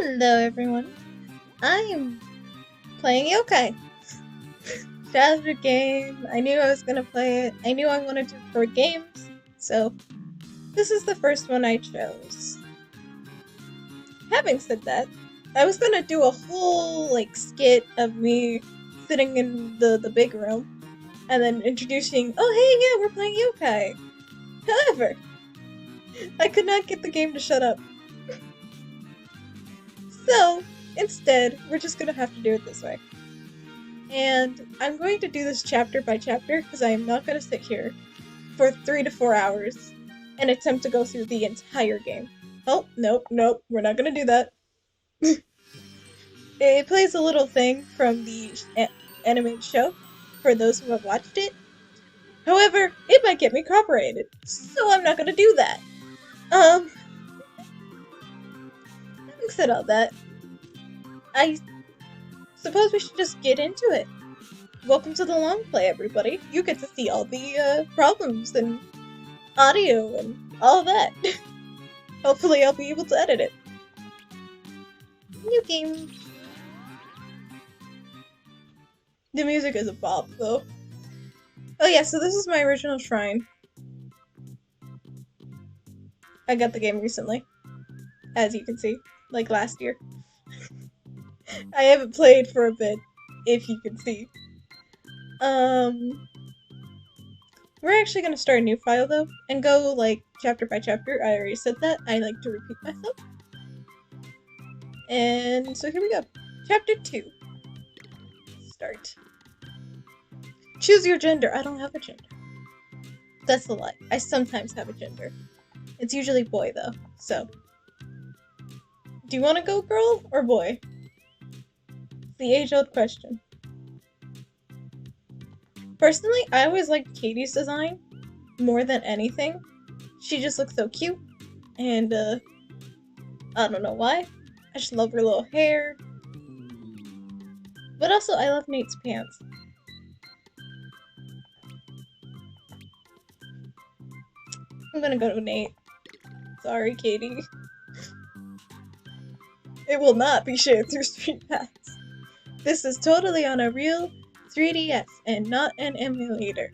Hello everyone, I'm playing Yokai. Childhood game, I knew I was gonna play it, I knew I wanted to record games, so this is the first one I chose. Having said that, I was gonna do a whole, skit of me sitting in the big room, and then introducing, oh hey, yeah, we're playing Yokai. However, I could not get the game to shut up. So, instead, we're just gonna have to do it this way. And I'm going to do this chapter by chapter, because I am not gonna sit here for 3 to 4 hours and attempt to go through the entire game. Oh, nope, we're not gonna do that. It plays a little thing from the animated show, for those who have watched it. However, it might get me copyrighted, so I'm not gonna do that. Having said all that, I suppose we should just get into it. Welcome to the long play, everybody. You get to see all the problems and audio and all that. Hopefully I'll be able to edit it. New game. The music is a bop, though. Oh yeah, so this is my original shrine. I got the game recently, as you can see, like last year. I haven't played for a bit, if you can see. We're actually gonna start a new file though, and go chapter by chapter. I already said that. I like to repeat myself. And so here we go. Chapter 2. Start. Choose your gender. I don't have a gender. That's a lie. I sometimes have a gender. It's usually boy though, so. Do you want to go girl or boy? The age-old question. Personally, I always liked Katie's design more than anything. She just looks so cute, and I don't know why. I just love her little hair. But also, I love Nate's pants. I'm gonna go to Nate. Sorry, Katie. It will not be shared through Street Pass. This is totally on a real 3DS and not an emulator.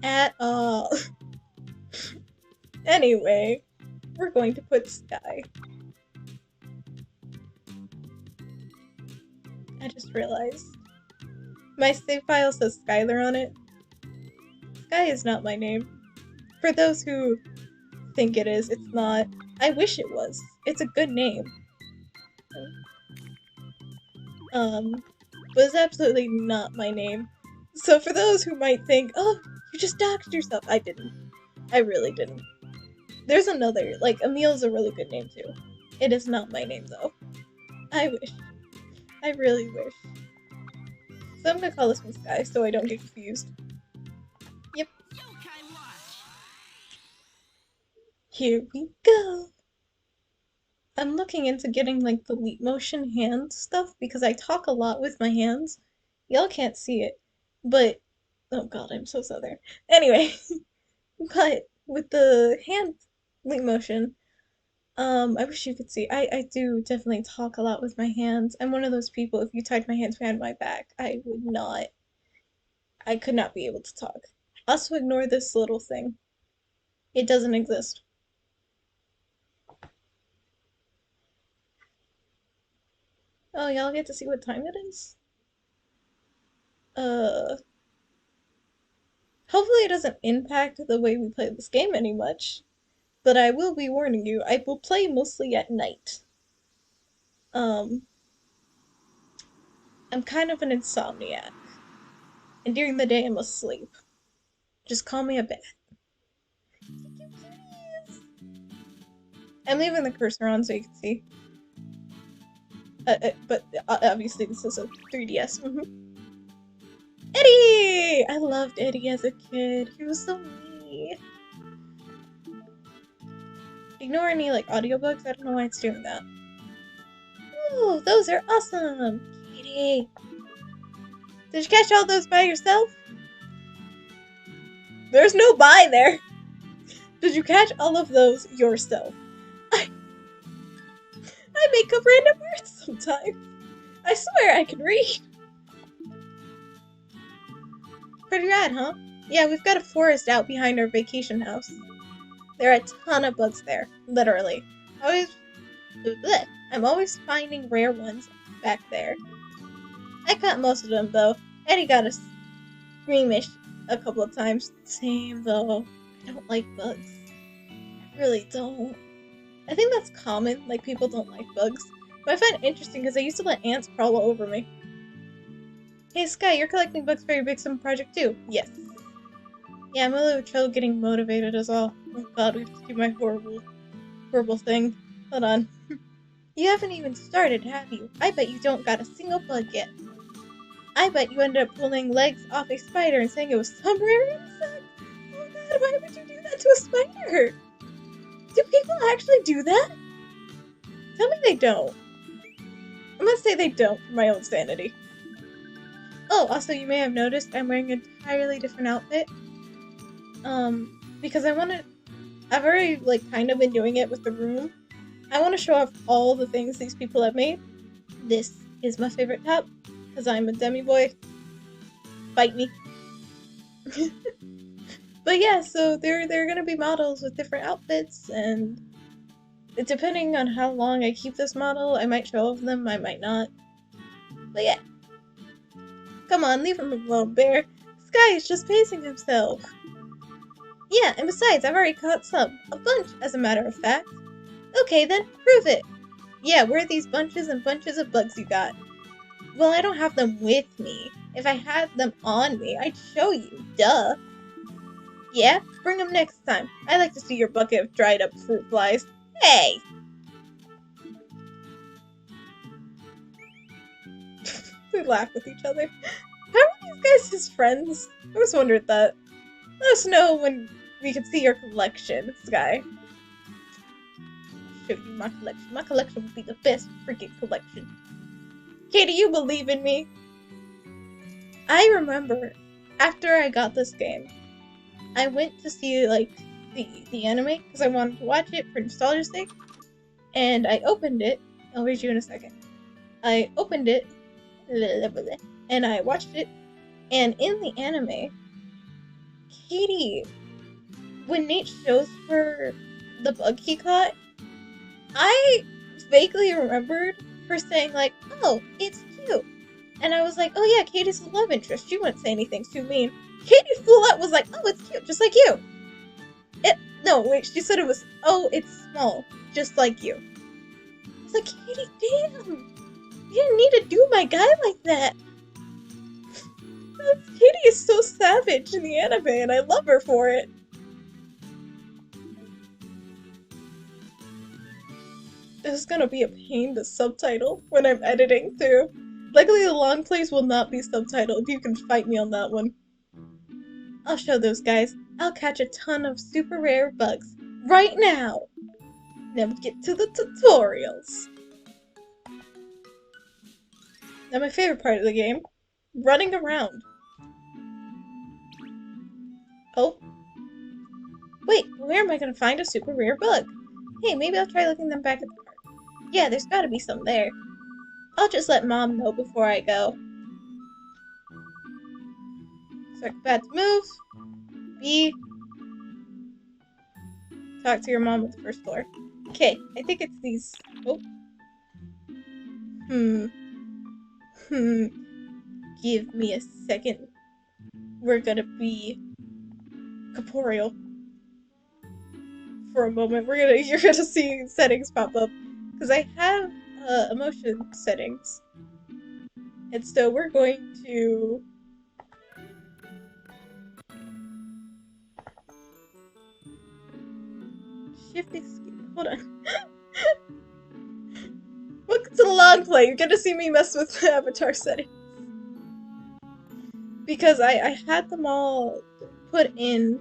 At all. Anyway, we're going to put Sky. I just realized. My save file says Skylar on it. Sky is not my name. For those who think it is, it's not. I wish it was. It's a good name. But it's absolutely not my name. So for those who might think, oh, you just doxed yourself. I didn't. I really didn't. There's another, Emil's a really good name too. It is not my name though. I wish. I really wish. So I'm gonna call this one Sky so I don't get confused. Yep. Here we go. I'm looking into getting the leap motion hand stuff because I talk a lot with my hands. Y'all can't see it, but oh god, I'm so southern. Anyway, but with the hand leap motion, I wish you could see. I do definitely talk a lot with my hands. I'm one of those people, if you tied my hands behind my back, I could not be able to talk. Also ignore this little thing. It doesn't exist. Oh, y'all get to see what time it is? Hopefully it doesn't impact the way we play this game any much. But I will be warning you, I will play mostly at night. I'm kind of an insomniac. And during the day I'm asleep. Just call me a bat. I'm leaving the cursor on so you can see. But obviously this is a 3DS. Eddie! I loved Eddie as a kid. He was so neat. Ignore any audiobooks. I don't know why it's doing that. Ooh, those are awesome! Katie! Did you catch all those by yourself? There's no by there! Did you catch all of those yourself? I make up random words sometimes. I swear I can read. Pretty rad, huh? Yeah, we've got a forest out behind our vacation house. There are a ton of bugs there, literally. I'm always finding rare ones back there. I caught most of them, though. Eddie got a squeamish a couple of times. Same, though. I don't like bugs. I really don't. I think that's common, like people don't like bugs. But I find it interesting because I used to let ants crawl all over me. Hey Sky, you're collecting bugs for your Big Summer project too? Yes. Yeah, I'm a little trouble getting motivated as well. Oh god, we have to do my horrible thing. Hold on. You haven't even started, have you? I bet you don't got a single bug yet. I bet you ended up pulling legs off a spider and saying it was some rare insect. Oh god, why would you do that to a spider? Do people actually do that? Tell me they don't. I'm gonna say they don't for my own sanity. Oh, also you may have noticed I'm wearing an entirely different outfit. Because I've already, like, kind of been doing it with the room. I want to show off all the things these people have made. This is my favorite top, because I'm a demi-boy. Bite me. But yeah, so they're gonna be models with different outfits, and depending on how long I keep this model, I might show off them, I might not. But yeah. Come on, leave him alone, Bear. Sky is just pacing himself. Yeah, and besides, I've already caught some. A bunch, as a matter of fact. Okay, then, prove it. Yeah, where are these bunches and bunches of bugs you got? Well, I don't have them with me. If I had them on me, I'd show you. Duh. Yeah? Bring them next time. I like to see your bucket of dried up fruit flies. Hey! We laugh with each other. How are these guys his friends? I always wondered that. Let us know when we can see your collection, Sky. I'll show you my collection. My collection will be the best freaking collection. Katie, you believe in me? I remember, after I got this game, I went to see, like, the anime, because I wanted to watch it for nostalgia's sake, and I opened it. I'll read you in a second. I opened it, and I watched it, and in the anime, Katie, when Nate shows her the bug he caught, I vaguely remembered her saying, like, oh, it's cute. And I was like, oh yeah, Katie's a love interest. She wouldn't say anything too mean. Katie full up was like, oh, it's cute, just like you. No, wait, she said it was, oh, it's small, just like you. I was like, Katie, damn. You didn't need to do my guy like that. Katie is so savage in the anime, and I love her for it. This is gonna be a pain to subtitle when I'm editing, too. Luckily, the long plays will not be subtitled. You can fight me on that one. I'll show those guys. I'll catch a ton of super rare bugs right now. Now we get to the tutorials. Now my favorite part of the game, running around. Oh. Wait, where am I gonna find a super rare bug? Hey, maybe I'll try looking them back at the park. Yeah, there's gotta be some there. I'll just let Mom know before I go. Select bad to move. B. Talk to your mom at the first floor. Okay, I think it's these. Oh. Give me a second. We're gonna be corporeal for a moment. You're gonna see settings pop up because I have emotion settings, and so we're going to shift escape. Hold on. Welcome to the long play. You're gonna see me mess with the avatar settings because I had them all put in,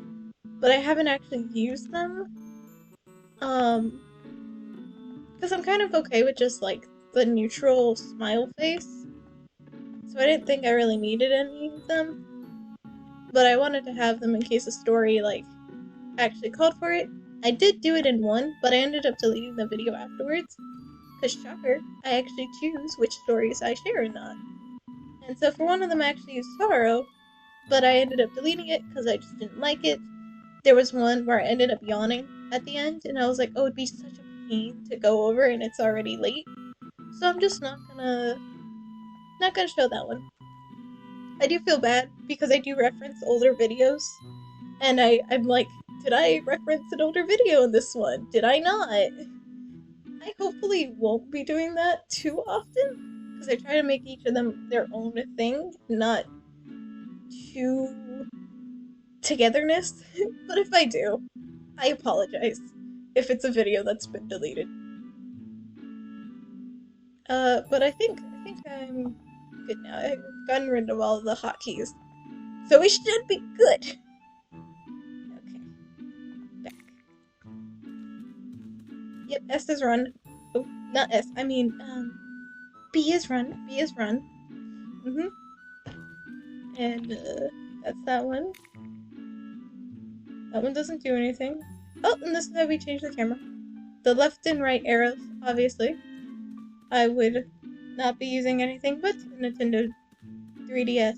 but I haven't actually used them. Because I'm kind of okay with just, like, the neutral smile face. So I didn't think I really needed any of them. But I wanted to have them in case the story, like, actually called for it. I did do it in one, but I ended up deleting the video afterwards. Because, shocker, I actually choose which stories I share or not. And so for one of them, I actually used sorrow, but I ended up deleting it because I just didn't like it. There was one where I ended up yawning at the end, and I was like, oh, it'd be such a pain to go over, and it's already late. So I'm just not gonna show that one. I do feel bad because I do reference older videos, and I'm like, did I reference an older video in this one? Did I not? I hopefully won't be doing that too often, because I try to make each of them their own thing, not too togetherness. But if I do, I apologize if it's a video that's been deleted. But I think I'm good now. I've gotten rid of all of the hotkeys, so we should be good. Okay, back. Yep, S is run. Oh, not S. I mean, B is run. B is run. And that's that one. That one doesn't do anything. Oh, and this is how we change the camera. The left and right arrows, obviously. I would not be using anything but Nintendo 3DS.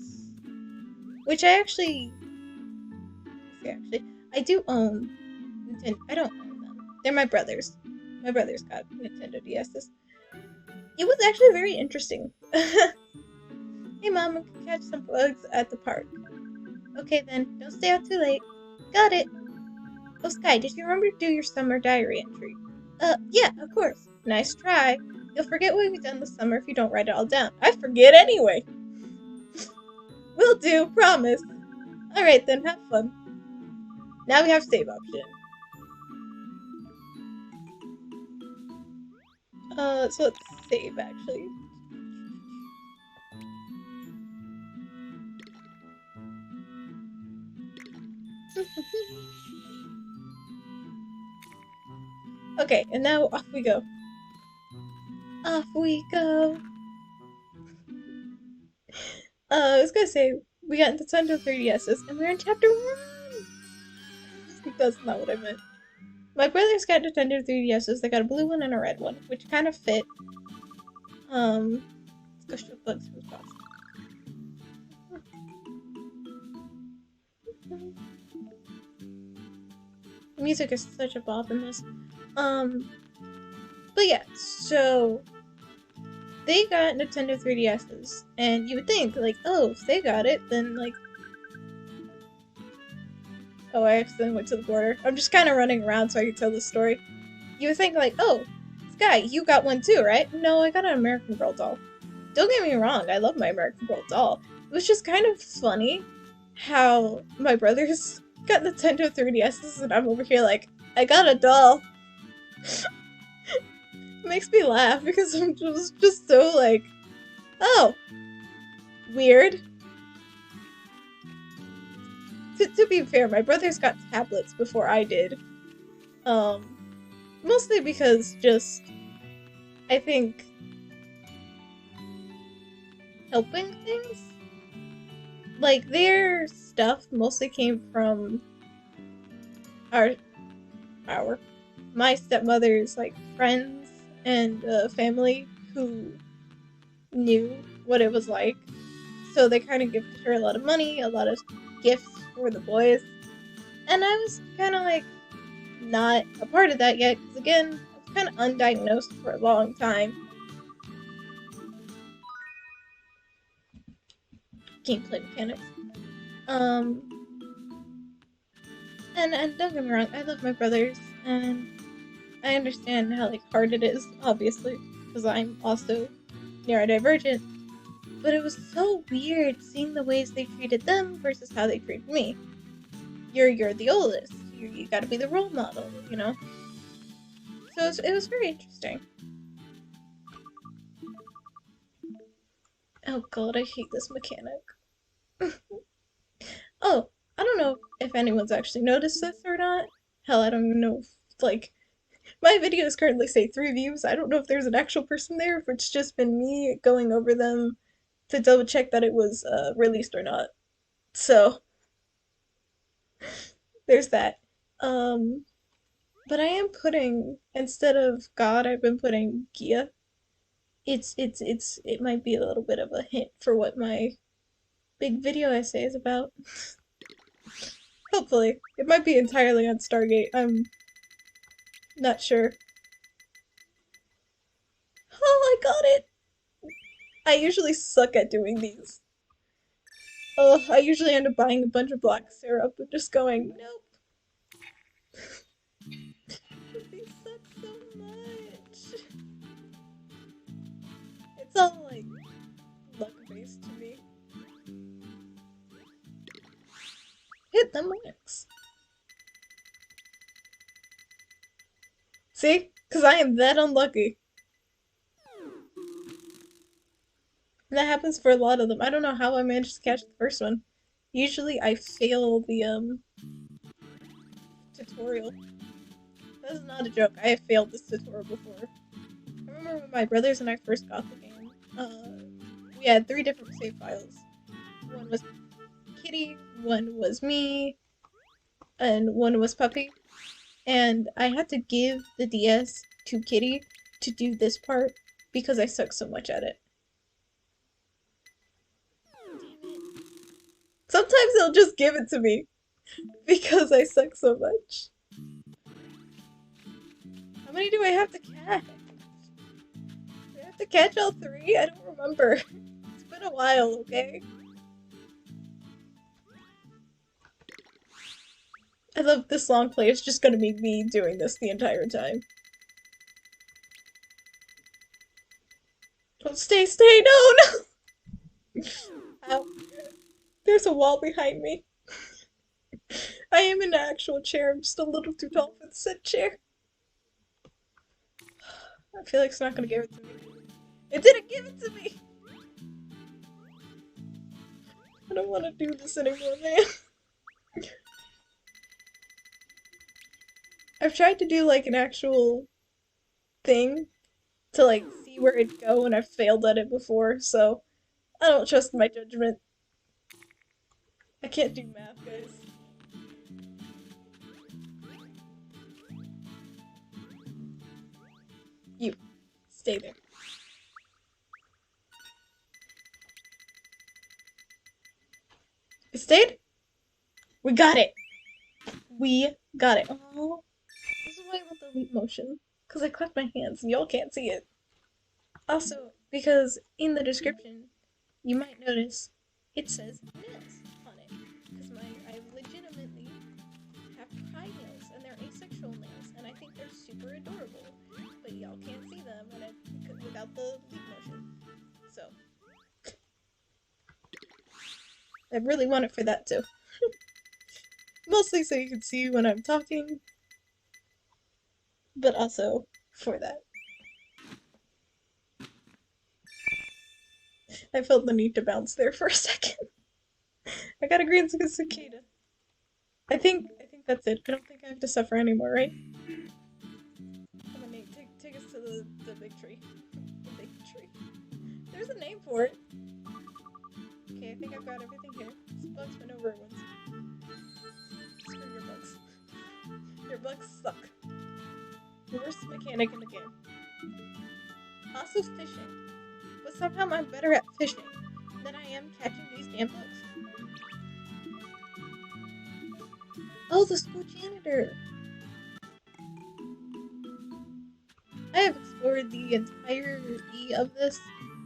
Which I actually I do own Nintendo. I don't own them. They're my brother's. My brother's got Nintendo DS's. It was actually very interesting. Hey mom, I can catch some bugs at the park. Okay then, don't stay out too late. Got it. Oh Sky, did you remember to do your summer diary entry? Yeah, of course. Nice try. You'll forget what we've done this summer if you don't write it all down. I forget anyway. Will do, promise. Alright then, have fun. Now we have save option. So let's save actually. Okay, and now off we go. Off we go. I was gonna say, we got Nintendo 3DSs, and we're in chapter 1! That's not what I meant. My brother's got Nintendo 3DSs, they got a blue one and a red one, which kind of fit. Let's go show bugs from spots. The music is such a bop in this. But yeah, so they got Nintendo 3DSs, and you would think, like, oh, if they got it, then, like... Oh, I accidentally went to the border. I'm just kind of running around so I can tell the story. You would think, like, oh, Sky, you got one too, right? No, I got an American Girl doll. Don't get me wrong, I love my American Girl doll. It was just kind of funny how my brothers got Nintendo 3DSs and I'm over here like, I got a doll. It makes me laugh because I'm just so like, oh, weird. To be fair, my brothers got tablets before I did. Mostly because just, I think, helping things? Like, their stuff mostly came from my stepmother's, like, friends and family who knew what it was like. So they kind of gifted her a lot of money, a lot of gifts for the boys. And I was kind of, like, not a part of that yet, because again, I was kind of undiagnosed for a long time. Gameplay mechanics. And don't get me wrong, I love my brothers, and I understand how, like, hard it is, obviously, because I'm also neurodivergent, but it was so weird seeing the ways they treated them versus how they treated me. You're the oldest, you gotta be the role model, you know? So it was very interesting. Oh god, I hate this mechanic. Oh, I don't know if anyone's actually noticed this or not. Hell, I don't even know if, like, my videos currently say 3 views. I don't know if there's an actual person there, if it's just been me going over them to double check that it was released or not. So, there's that. But I am putting, instead of God, I've been putting Gia. It might be a little bit of a hint for what my big video essay is about. Hopefully. It might be entirely on Stargate. I'm not sure. Oh, I got it! I usually suck at doing these. Oh, I usually end up buying a bunch of black syrup and just going, nope. These suck so much. It's all like luck based to me. Hit the marks. See? Because I am that unlucky. And that happens for a lot of them. I don't know how I managed to catch the first one. Usually I fail the tutorial. That's not a joke. I have failed this tutorial before. I remember when my brothers and I first got the game, we had 3 different save files. One was Kitty, one was me, and one was Puppy. And I had to give the DS to Kitty to do this part because I suck so much at it. Sometimes they'll just give it to me because I suck so much. How many do I have to catch? Do I have to catch all 3? I don't remember. It's been a while, okay? I love this long play. It's just gonna be me doing this the entire time. Don't stay, no, no! Ow. There's a wall behind me. I am in an actual chair. I'm just a little too tall for the said chair. I feel like it's not gonna give it to me. It didn't give it to me! I don't want to do this anymore, man. I've tried to do like an actual thing to like see where it'd go, and I've failed at it before, so I don't trust my judgment. I can't do math, guys. You, stay there. It stayed? We got it! We got it. Oh, this is why I want the leap motion. Because I clapped my hands and y'all can't see it. Also, because in the description, you might notice it says nails on it. Because I legitimately have pry nails, and they're asexual nails, and I think they're super adorable. But y'all can't see them without the leap motion. So, I really want it for that too. Mostly so you can see when I'm talking, but also for that. I felt the need to bounce there for a second. I got a green cicada. I think that's it. I don't think I have to suffer anymore, right? Come on, Nate, take us to the big tree. The big tree. There's a name for it. Okay, I think I've got everything here. This bug's been over once. Screw your bugs. Your bugs suck. The worst mechanic in the game. Also fishing. But somehow I'm better at fishing than I am catching these damn bugs. Oh, the school janitor! I have explored the entirety of this,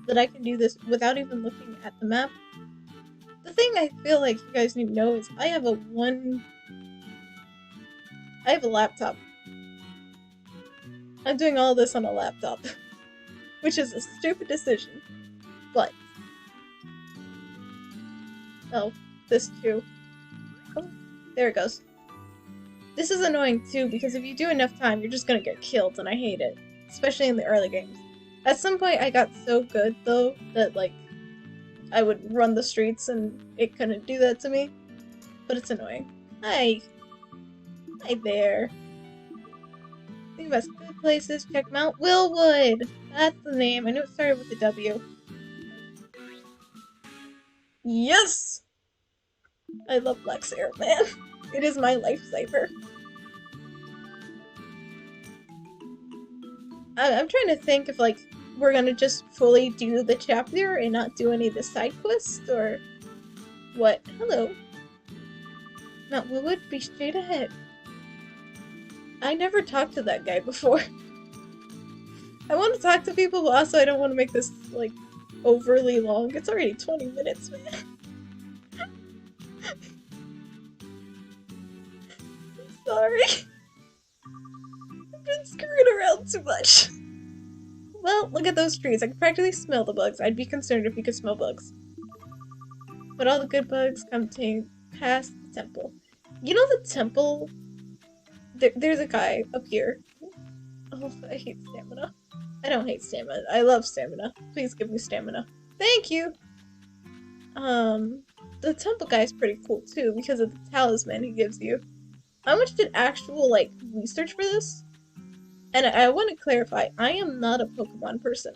that I can do this without even looking at the map. The thing I feel like you guys need to know is I have a laptop. I'm doing all this on a laptop, which is a stupid decision, but... Oh, this too. Oh, there it goes. This is annoying too, because if you do enough time, you're just gonna get killed, and I hate it. Especially in the early games. At some point, I got so good, though, that, like, I would run the streets and it couldn't do that to me. But it's annoying. Hi. Hi there. Think about some good places. Check Mount Willwood. That's the name. I knew it started with a W. Yes! I love black syrup, man. It is my lifesaver. I'm trying to think if, like, we're gonna just fully do the chapter and not do any of the side quests, or what? Hello. Mount Willwood, be straight ahead. I never talked to that guy before. I want to talk to people, but also I don't want to make this, like, overly long. It's already 20 minutes, man. I'm sorry. I've been screwing around too much. Well, look at those trees. I can practically smell the bugs. I'd be concerned if you could smell bugs. But all the good bugs come past the temple. You know the temple? There's a guy up here. Oh, I hate stamina. I don't hate stamina. I love stamina. Please give me stamina. Thank you! The temple guy's pretty cool too because of the talisman he gives you. How much did actual, like, research for this? And I want to clarify, I am not a Pokemon person.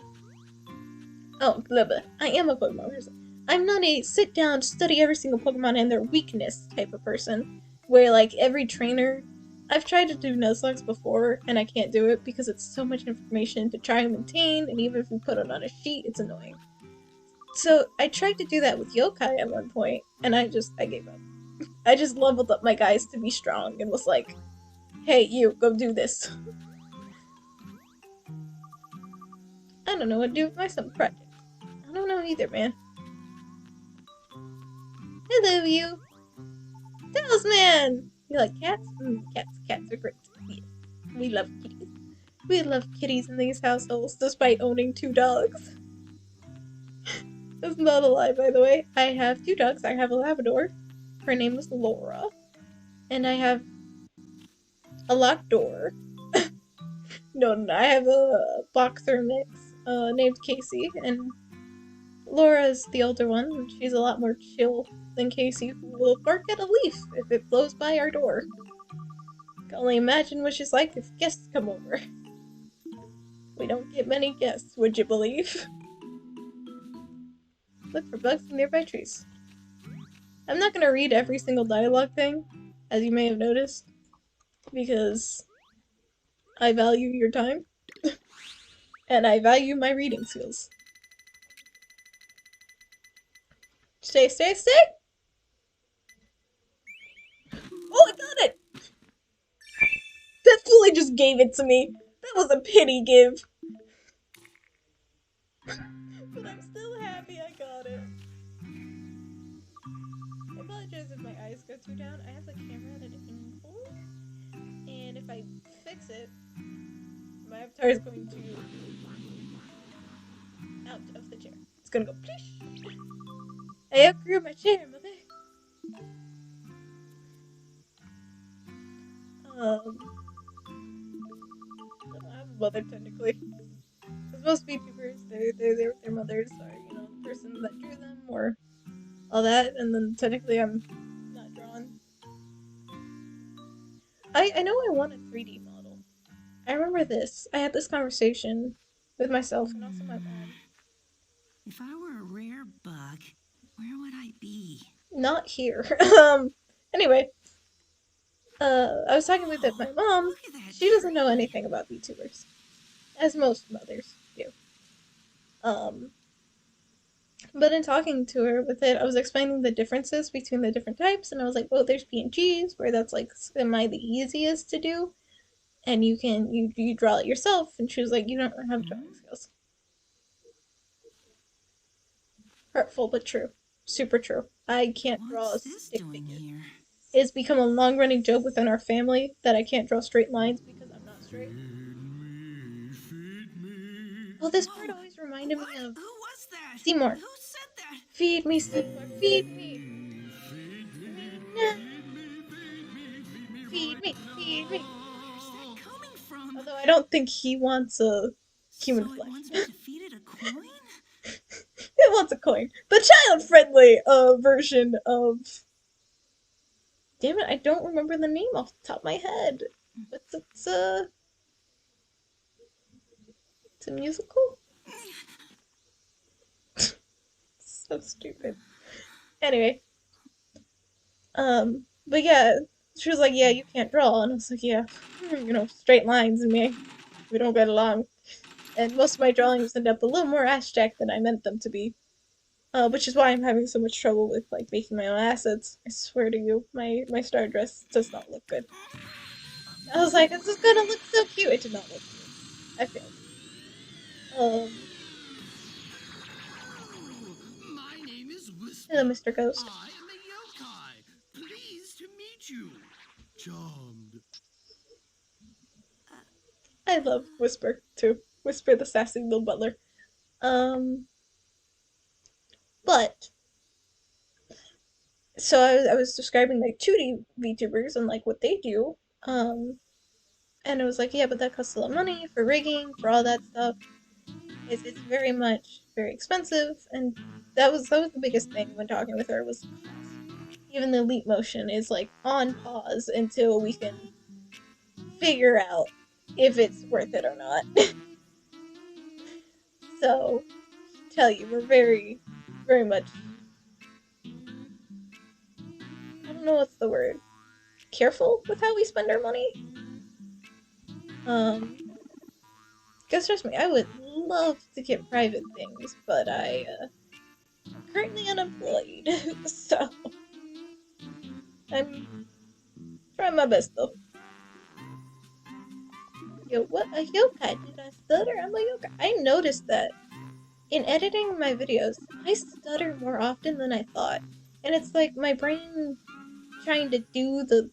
Oh, blah blah. I am a Pokemon person. I'm not a sit down, study every single Pokemon and their weakness type of person. Where, like, every trainer... I've tried to do Nuzlocke before, and I can't do it because it's so much information to try and maintain, and even if we put it on a sheet, it's annoying. So, I tried to do that with Yokai at one point, and I gave up. I just leveled up my guys to be strong, and was like, hey, you, go do this. I don't know what to do with my summer project. I don't know either, man. Hello, you! Talisman! You like cats? Cats are great. Yeah. We love kitties. We love kitties in these households, despite owning 2 dogs. That's not a lie, by the way. I have 2 dogs. I have a Labrador. Her name is Laura. And I have a locked door. No, I have a boxer mix named Casey, and Laura's the older one, and she's a lot more chill than Casey, who will bark at a leaf if it blows by our door. Can only imagine what she's like if guests come over. We don't get many guests, would you believe? Look for bugs in nearby trees. I'm not gonna read every single dialogue thing, as you may have noticed, because I value your time, and I value my reading skills. Stay! Oh, I got it! That fully just gave it to me. That was a pity give. But I'm still happy I got it. I apologize if my eyes go too down. I have the camera at an angle, and if I fix it, my avatar is going to out of the chair. It's gonna go plish. I outgrew my chair, mother. I don't have a mother technically. Because most VTubers, their mothers are, you know, the person that drew them or all that, and then technically I'm not drawn. I know I want a 3D model. I remember this. I had this conversation with myself and also my mom. If I were a rare bug, where would I be? Not here. Anyway. I was talking with my mom. She doesn't know anything about VTubers. As most mothers do. But in talking to her with it, I was explaining the differences between the different types, and I was like, well, there's PNGs, where that's like semi the easiest to do, and you draw it yourself, and she was like, you don't have drawing skills. Hurtful but true. Super true. I can't draw a stick figure. It's become a long-running joke within our family that I can't draw straight lines because I'm not straight. Oh, this part always reminded me of... Who was that? Seymour. Who said that? Feed me, Seymour. Feed me. Feed me. Feed me. Where's that coming from? Although I don't think he wants a human flesh. So it wants me to feed it a coin? It wants a coin. The child-friendly version of... Damn it, I don't remember the name off the top of my head. But it's a musical? So stupid. Anyway. But yeah, she was like, yeah, you can't draw. And I was like, yeah, you know, straight lines and me, we don't get along. and most of my drawings end up a little more abstract than I meant them to be. Which is why I'm having so much trouble with like making my own assets. I swear to you, my star dress does not look good. I was like, this is gonna look so cute. It did not look cute. I failed. My name is Whisper. Hello, Mr. Ghost. I am a yokai. Pleased to meet you. Charmed. I love Whisper too. Whisper, the sassy little butler. But so I was describing like 2D VTubers and like what they do. And it was like, yeah, but that costs a lot of money for rigging, for all that stuff. It's very much very expensive, and that was the biggest thing when talking with her was cost. Even the Elite Motion is like on pause until we can figure out if it's worth it or not. So, tell you, we're very, very much, I don't know what's the word, careful with how we spend our money. Because trust me, I would love to get private things, but I'm currently unemployed, so I'm trying my best though. Yo, what a yokai? Did I stutter? I'm a yokai. I noticed that in editing my videos, I stutter more often than I thought. And it's like my brain trying to do the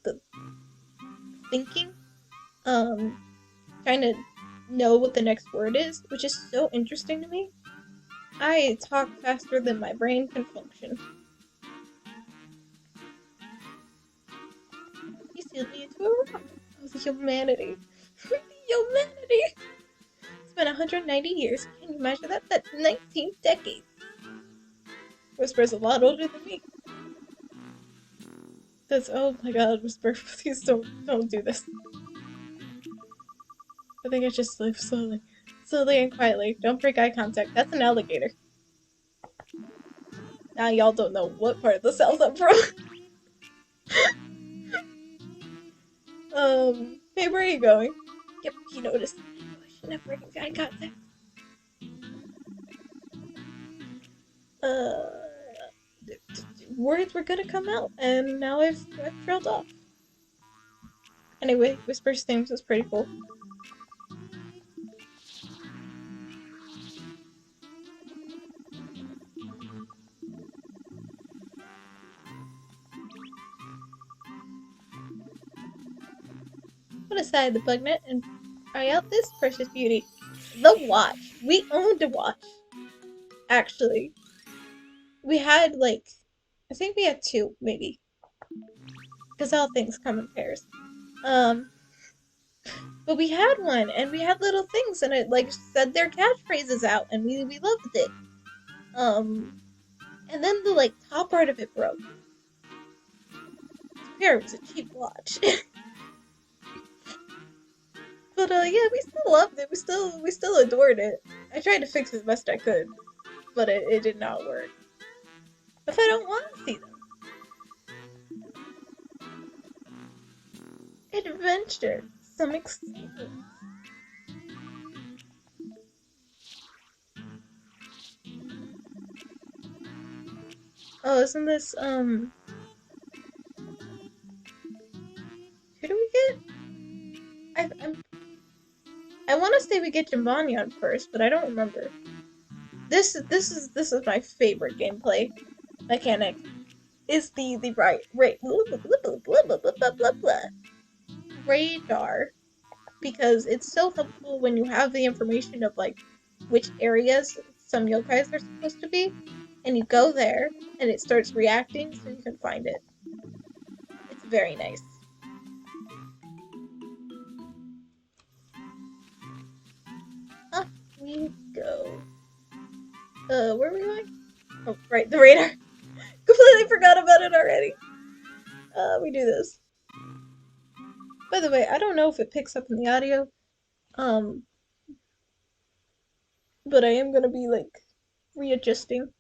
thinking, trying to know what the next word is, which is so interesting to me. I talk faster than my brain can function. You sealed me into a rock. Oh, the humanity. The humanity! It's been 190 years. Can you measure that? That's 19 decades. Whisper's a lot older than me. That's, oh my god, Whisper, please don't do this. I think I just live slowly. Slowly and quietly. Don't break eye contact. That's an alligator. Now y'all don't know what part of the South I'm from. Hey, where are you going? Yep, he noticed. I knew I shouldn't have broken eye contact. Words were gonna come out, and now I've trailed off. Anyway, Whisper's theme was pretty cool. Put aside the bug net and try out this precious beauty. The watch. We owned a watch. Actually. We had, like, I think we had two, maybe. Because all things come in pairs. But we had one, and we had little things, and it, like, said their catchphrases out, and we loved it. And then the, like, top part of it broke. It was a cheap watch. But, yeah, we still loved it. We still adored it. I tried to fix it the best I could, but it did not work. If I don't want to see them. Adventure. Some excitement. Oh, isn't this, who do we get? I want to say we get Jimbanya first, but I don't remember. This is my favorite gameplay mechanic. Is the radar, because it's so helpful when you have the information of like which areas some yokais are supposed to be, and you go there and it starts reacting so you can find it. It's very nice. Up we go. Where are we going? Oh, right, the radar. Completely forgot about it already. We do this. By the way, I don't know if it picks up in the audio, but I am gonna be like readjusting.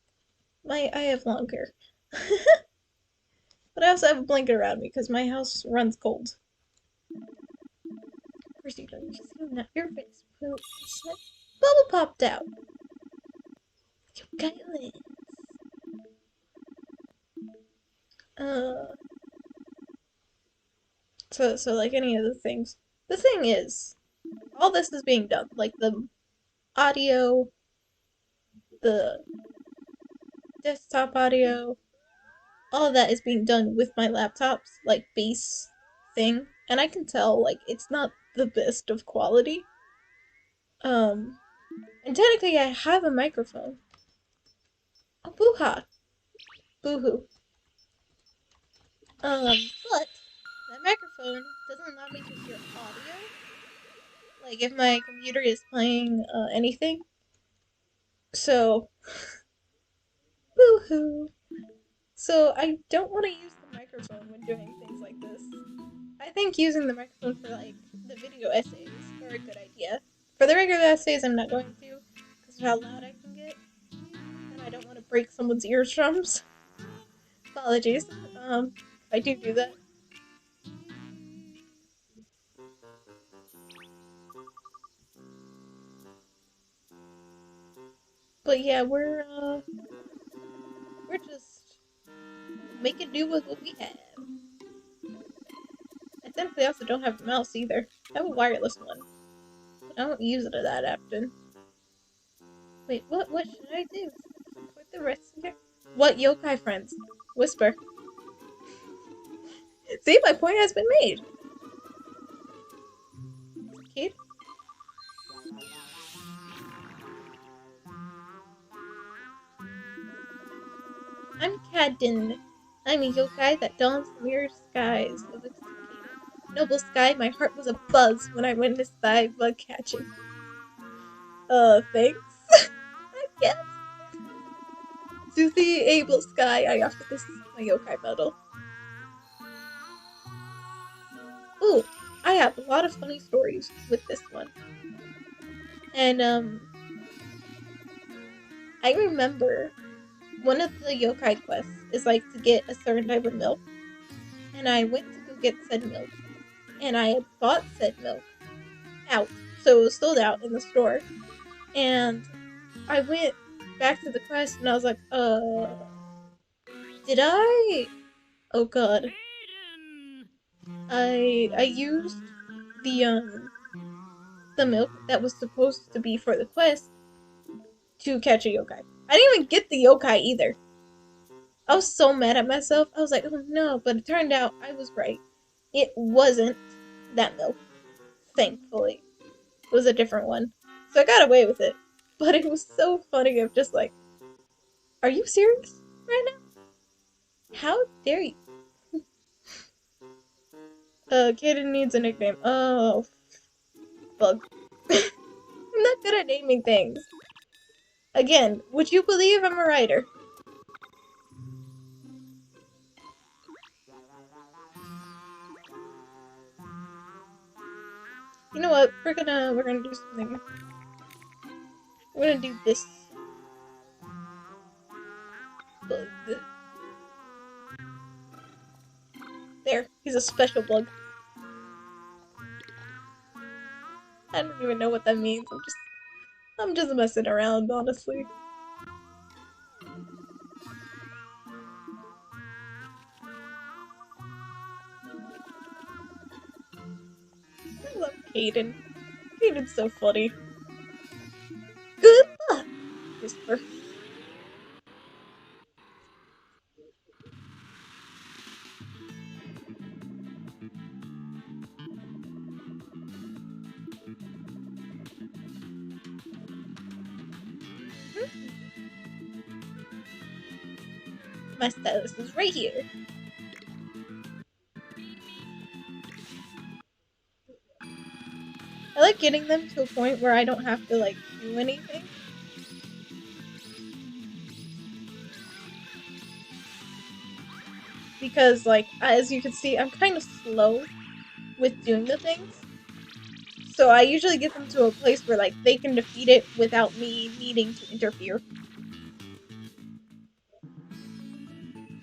I have long hair, but I also have a blanket around me because my house runs cold. Of course you don't. You see not your face. bubble popped out. You guys. So like any of the things. The thing is, all this is being done. Like the audio, the desktop audio, all of that is being done with my laptop's like base thing. And I can tell like it's not the best of quality. And technically I have a microphone. Oh boo-ha. Boo-hoo. But that microphone doesn't allow me to hear audio. Like if my computer is playing anything. So boo-hoo. So I don't want to use the microphone when doing things like this. I think using the microphone for like the video essays are a good idea. For the regular essays, I'm not going to because of how loud I can get, and I don't want to break someone's eardrums. Apologies. If I do that. But yeah, we're just making do with what we have. I technically also don't have a mouse either. I have a wireless one. But I don't use it that often. Wait, what should I do? Support the rest of your... What yokai friends? Whisper. See, my point has been made. Kid? I'm Cadden. I'm a yokai that dawns the mirror skies of its noble sky. My heart was abuzz when I witnessed thy bug catching. Thanks. I guess. To the able sky, I offer this my yokai medal. Ooh, I have a lot of funny stories with this one. And, I remember one of the yokai quests is like to get a certain type of milk. And I went to go get said milk. And I had bought said milk out. So it was sold out in the store. And I went back to the quest and I was like, did I? Oh god. I used the milk that was supposed to be for the quest to catch a yokai. I didn't even get the yokai either. I was so mad at myself. I was like, oh no, but it turned out I was right. It wasn't that milk. Thankfully. It was a different one. So I got away with it. But it was so funny of just like, are you serious right now? How dare you? Kaden needs a nickname. Oh, bug. I'm not good at naming things. Again, would you believe I'm a writer? You know what? We're gonna do something. We're gonna do this. There, he's a special bug. I don't even know what that means. I'm just messing around, honestly. I love Kaden. Kaden's so funny. Good luck, Whisper. My stylus is right here. I like getting them to a point where I don't have to, like, do anything. Because, like, as you can see, I'm kind of slow with doing the things. So I usually get them to a place where, like, they can defeat it without me needing to interfere.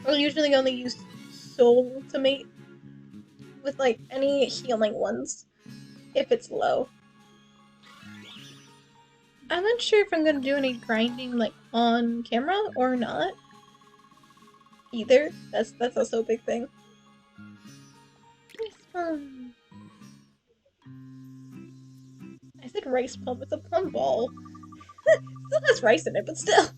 I'll usually only use soul to mate with, like, any healing ones, if it's low. I'm unsure if I'm gonna do any grinding like on camera or not. Either. That's also a big thing. Nice fun. I said rice plum, it's a plum ball. Still has rice in it, but still.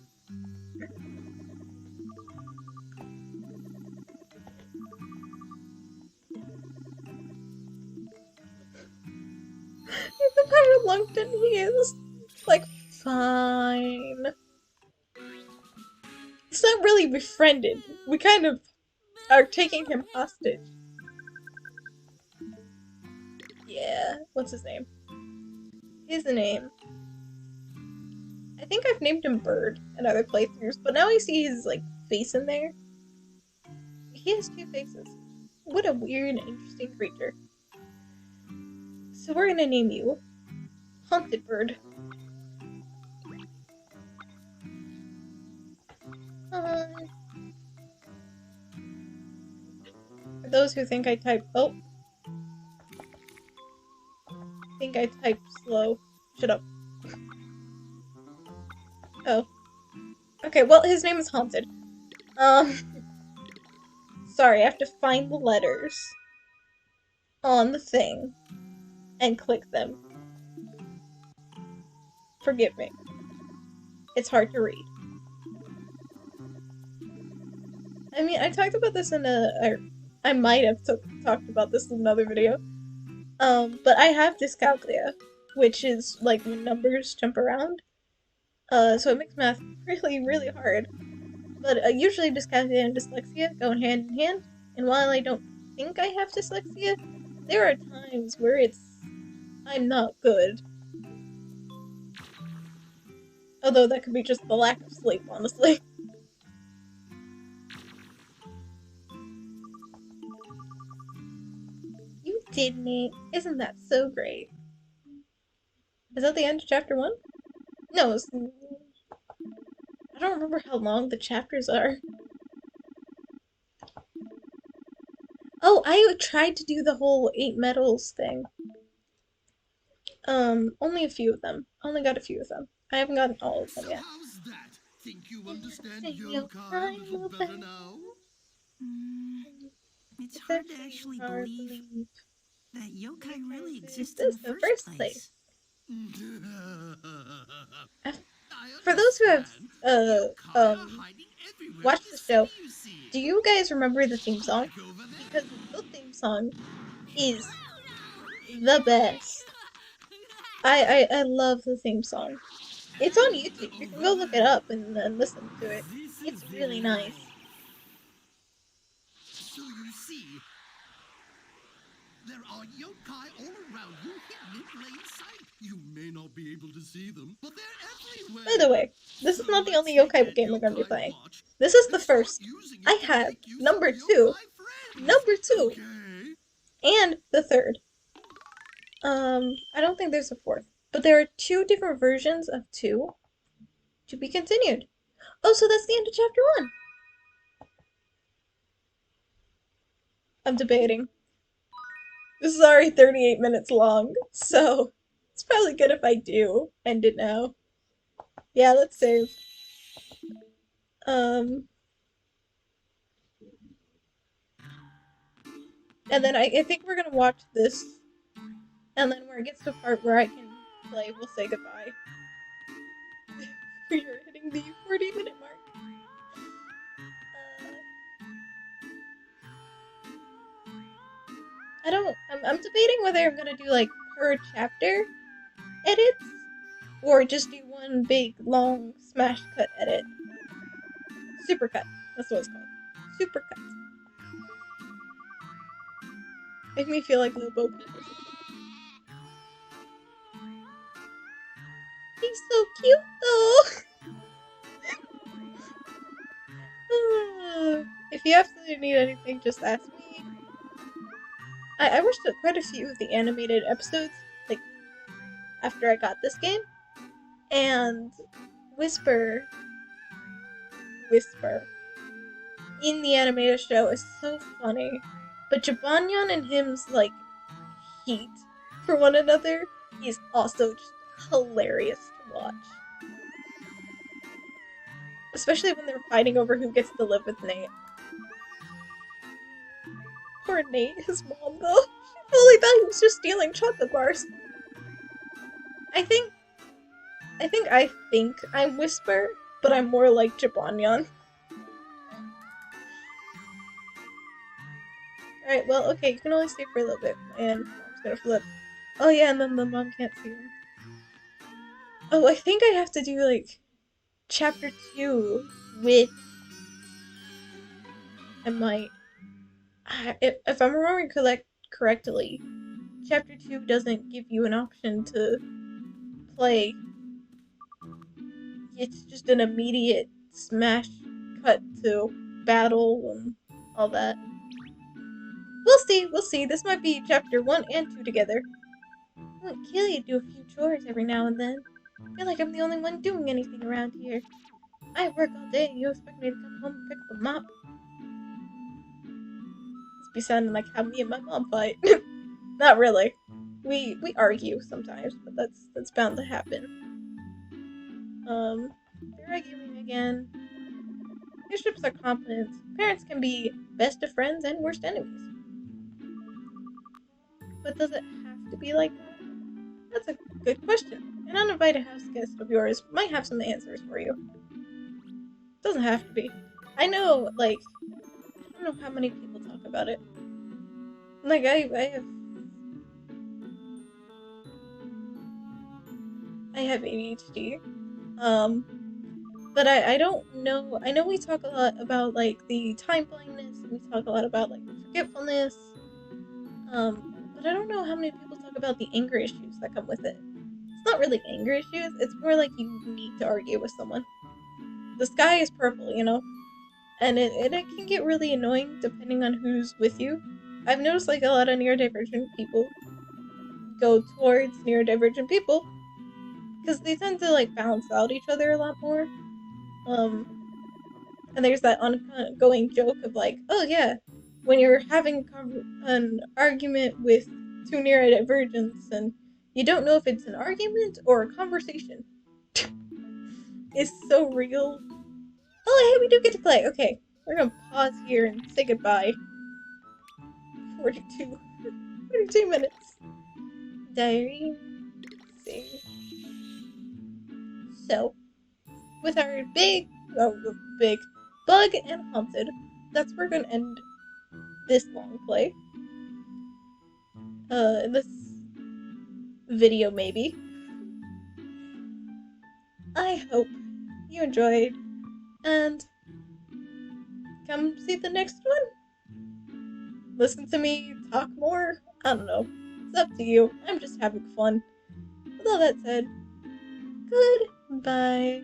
Look how reluctant he is. Like, fine. It's not really befriended. We kind of are taking him hostage. Yeah, what's his name? His name. I think I've named him Bird in other playthroughs, but now I see his, like, face in there. He has two faces. What a weird and interesting creature. So we're gonna name you Haunted Bird. For those who think I type... Oh. Think I typed slow. Shut up. Oh. Okay, well, his name is Haunted. Sorry, I have to find the letters on the thing and click them. Forgive me. It's hard to read. I mean, I talked about this in I might have talked about this in another video. But I have dyscalculia, which is like when numbers jump around. So it makes math really, really hard. But usually dyscalculia and dyslexia go hand in hand, and while I don't think I have dyslexia, there are times where I'm not good. Although that could be just the lack of sleep, honestly. You didn't it. Isn't that so great? Is that the end of chapter 1? No, I don't remember how long the chapters are. Oh, I tried to do the whole 8 medals thing. Only a few of them. Only got a few of them. I haven't gotten all of them yet. How's that? Think you understand yokai a little better now? It's hard to actually believe that yokai really exist in the first place. For those who have watched the show, do you guys remember the theme song? Because the theme song is the best. I love the theme song. It's on YouTube. You can go look it up and listen to it. It's really nice. So you see, there are yokai all around you, hidden in plain sight. You may not be able to see them, but they're everywhere. By the way, this is not the only yokai game we're going to be playing. This is the first. I have number 2, and the third. I don't think there's a fourth, but there are 2 different versions of 2 to be continued. Oh, so that's the end of chapter 1. I'm debating. This is already 38 minutes long, so it's probably good if I do end it now. Yeah, let's save. And then I think we're gonna watch this, and then when it gets to a part where I can play, we'll say goodbye. We are hitting the 40-minute mark. I'm debating whether I'm gonna do like per chapter edits or just do one big long smash cut edit. Super cut. That's what it's called. Super cut. Make me feel like Lobo. He's so cute though. If you absolutely need anything, just ask me. I watched quite a few of the animated episodes, like, after I got this game, and Whisper, in the animated show is so funny, but Jibanyan and him's, like, heat for one another is also just hilarious to watch. Especially when they're fighting over who gets to live with Nate. Poor Nate, his mom though. She fully thought he was just stealing chocolate bars. I think I'm Whisper, but I'm more like Jibanyan. Alright, well, okay, you can only stay for a little bit, and Mom's gonna flip. Oh yeah, and then the mom can't see him. Oh, I think I have to do, like, Chapter 2 with... I might... If I'm remembering correctly, Chapter 2 doesn't give you an option to play. It's just an immediate smash cut to battle and all that. We'll see. This might be Chapter 1 and 2 together. I wouldn't kill you to do a few chores every now and then. I feel like I'm the only one doing anything around here. I work all day and you expect me to come home and pick up a mop. This be sounding like how me and my mom fight. Not really. We argue sometimes, but that's bound to happen. They're arguing again. Bishops are competent. Parents can be best of friends and worst enemies. But does it have to be like that? That's a good question. An uninvited house guest of yours might have some answers for you. Doesn't have to be. I know, like, I don't know how many people talk about it. Like, I have ADHD. But I don't know. I know we talk a lot about, like, the time blindness, and we talk a lot about, like, forgetfulness. But I don't know how many people talk about the anger issues that come with it. It's not really anger issues, it's more like you need to argue with someone. The sky is purple, you know? And it can get really annoying depending on who's with you. I've noticed, like, a lot of neurodivergent people go towards neurodivergent people because they tend to, like, balance out each other a lot more. And there's that ongoing joke of, like, oh yeah, when you're having an argument with two neurodivergents and you don't know if it's an argument or a conversation. It's so real. Oh, hey, we do get to play. Okay, we're gonna pause here and say goodbye. 42 minutes. Diary. Let's see. So, with our big bug and haunted, that's where we're gonna end this long play. This video, maybe. I hope you enjoyed, and come see the next one. Listen to me talk more. I don't know. It's up to you. I'm just having fun. With all that said, goodbye.